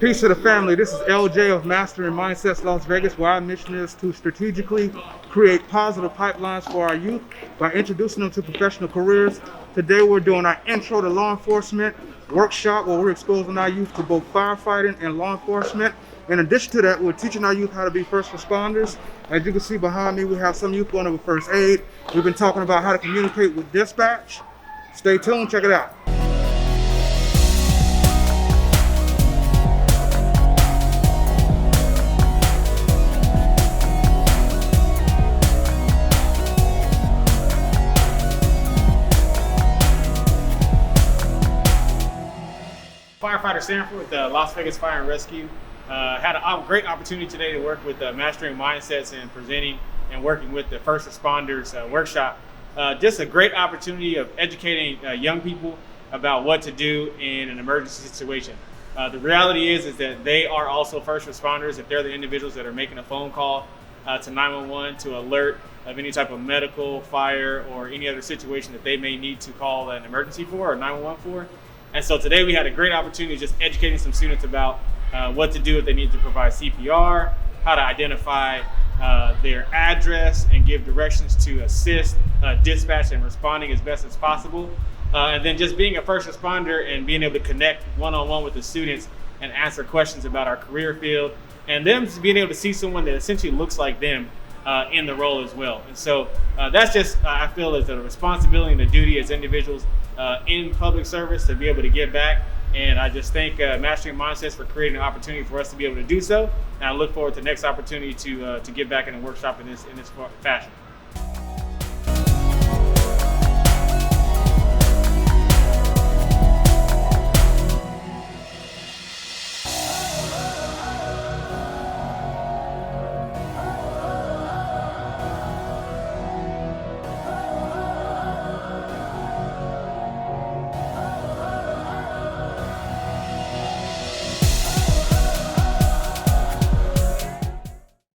Peace to the family. This is LJ of Mastering Mindsets Las Vegas, where our mission is to strategically create positive pipelines for our youth by introducing them to professional careers. Today we're doing our intro to law enforcement workshop where we're exposing our youth to both firefighting and law enforcement. In addition to that, we're teaching our youth how to be first responders. As you can see behind me, we have some youth going over first aid. We've been talking about how to communicate with dispatch. Stay tuned, check it out. Firefighter Sanford with the Las Vegas Fire and Rescue. Had a great opportunity today to work with Mastering Mindsets and presenting and working with the First Responders workshop. Just a great opportunity of educating young people about what to do in an emergency situation. The reality is that they are also first responders if they're the individuals that are making a phone call to 911 to alert of any type of medical, fire, or any other situation that they may need to call an emergency for or 911 for. And so today we had a great opportunity just educating some students about what to do if they need to provide CPR, how to identify their address and give directions to assist dispatch and responding as best as possible. And then just being a first responder and being able to connect one-on-one with the students and answer questions about our career field, and them being able to see someone that essentially looks like them in the role as well. And so that's just, I feel, is a responsibility and a duty as individuals in public service to be able to give back. And I just thank Mastering Mindsets for creating an opportunity for us to be able to do so. And I look forward to the next opportunity to give back in a workshop in this fashion.